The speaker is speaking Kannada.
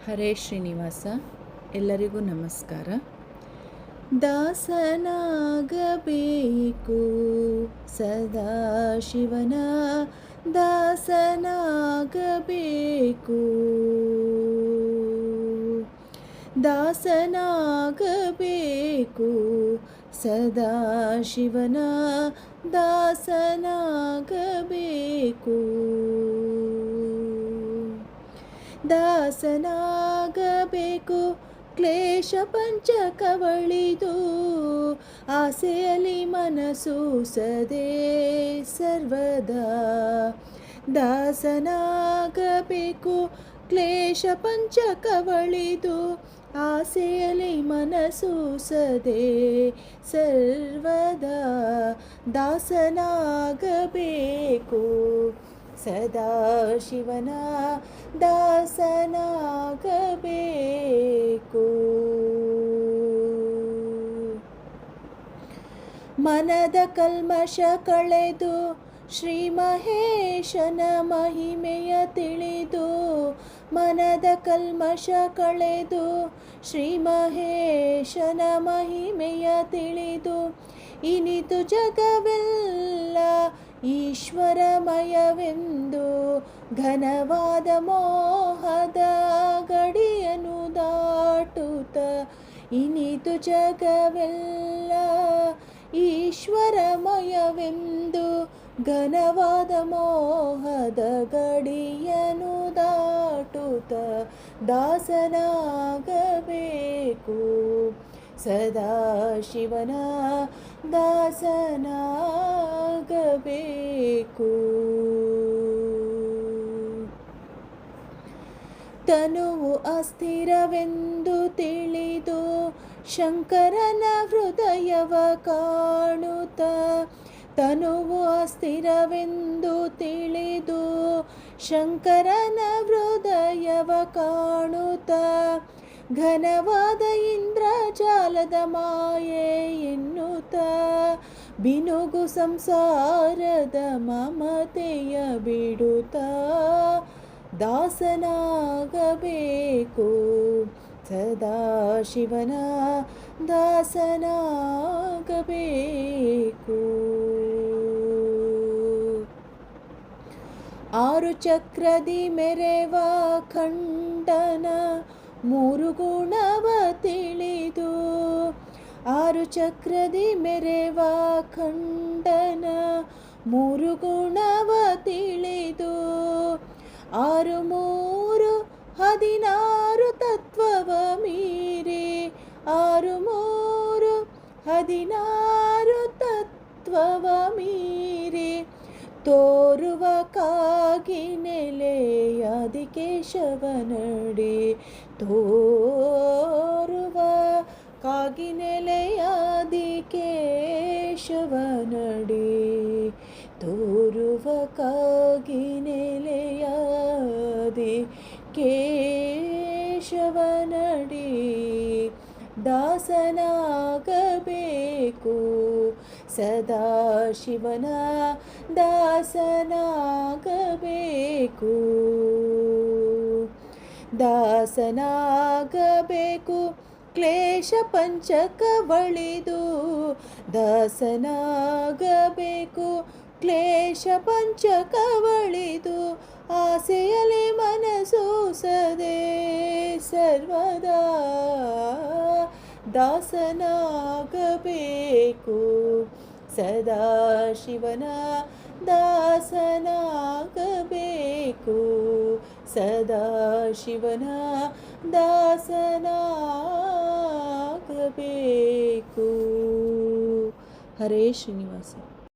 ಹರೇ ಶ್ರೀನಿವಾಸ. ಎಲ್ಲರಿಗೂ ನಮಸ್ಕಾರ. ದಾಸನಾಗಬೇಕು ಸದಾಶಿವನ, ದಾಸನಾಗಬೇಕು, ದಾಸನಾಗಬೇಕು ಸದಾಶಿವನ, ದಾಸನಾಗಬೇಕು, ದಾಸನಾಗಬೇಕು. ಕ್ಲೇಶ ಪಂಚಕವಳಿದು ಆಸೆಯಲ್ಲಿ ಮನಸೂಸದೆ ಸರ್ವದಾ, ದಾಸನಾಗಬೇಕು. ಕ್ಲೇಶ ಪಂಚಕವಳಿದು ಆಸೆಯಲ್ಲಿ ಮನಸೂಸದೆ ಸರ್ವದಾ, ದಾಸನಾಗಬೇಕು ಸದಾಶಿವನ, ದಾಸನಾಗಬೇಕು. ಮನದ ಕಲ್ಮಶ ಕಳೆದು ಶ್ರೀ ಮಹೇಶನ ಮಹಿಮೆಯ ತಿಳಿದು, ಮನದ ಕಲ್ಮಶ ಕಳೆದು ಶ್ರೀ ಮಹೇಶನ ಮಹಿಮೆಯ ತಿಳಿದು, ಇನಿತು ಜಗವೆಲ್ಲ ಈಶ್ವರಮಯವೆಂದು ಘನವಾದ ಮೋಹದ ಗಡಿಯನ್ನು ದಾಟುತ್ತ, ಇನಿತು ಜಗವೆಲ್ಲ ಈಶ್ವರಮಯವೆಂದು ಘನವಾದ ಮೋಹದ ಗಡಿಯನ್ನು ದಾಟುತ್ತ, ದಾಸನಾಗಬೇಕು ಸದಾಶಿವನ, ದಾಸನಾಗಬೇಕು. ತನುವು ಅಸ್ಥಿರವೆಂದು ತಿಳಿದು ಶಂಕರನ ಹೃದಯವ ಕಾಣುತ್ತ, ತನುವು ಅಸ್ಥಿರವೆಂದು ತಿಳಿದು ಶಂಕರನ ಹೃದಯವ ಕಾಣುತ್ತ, ಘನವಾದ ಇಂದ್ರಜಾಲದ ಮಾಯೆ ಎನ್ನುತ್ತ, ಬಿನುಗು ಸಂಸಾರದ ಮಮತೆಯ ಬಿಡುತ್ತ, ದಾಸನಾಗಬೇಕು ಸದಾಶಿವನ, ದಾಸನಾಗಬೇಕು. ಆರು ಚಕ್ರದಿ ಮೆರೆವ ಖಂಡನ ಮೂರು ಗುಣವ ತಿಳಿದು, ಆರು ಚಕ್ರದಿ ಮೆರೆವ ಖಂಡನ ಮೂರು ಗುಣವ ತಿಳಿದು, ಆರು ಮೂರು 16 ತತ್ವವ ಮೀರಿ, ಆರು ಮೂರು 16 ತತ್ವವ ಮೀರಿ, ತೋರುವ ಕಾಗಿ ನೆಲೆಯಾದಿ ಕೇಶವನಡಿ, ತೋರುವ ಕಾಗಿ ನೆಲೆಯಾದಿ ಕೇಶವನಡಿ, ತೋರುವ ಕಾಗಿ ನೆಲೆಯಾದಿ ಕೇಶವನಡಿ, ದಾಸನಾಗಬೇಕು ಸದಾಶಿವನ, ದಾಸನಾಗಬೇಕು, ದಾಸನಾಗಬೇಕು. ಕ್ಲೇಶ ಪಂಚಕವಳಿದು ದಾಸನಾಗಬೇಕು, ಕ್ಲೇಶ ಪಂಚಕವಳಿದು ಆಸೆಯಲ್ಲಿ ಮನಸೂಸದೆ ಸರ್ವದಾ, ದಾಸನಾಗಬೇಕು ಸದಾಶಿವನ, ದಾಸನಾಗಬೇಕು ಸದಾಶಿವನ, ದಾಸನಾಗಬೇಕು. ಹರೇ ಶ್ರೀನಿವಾಸ.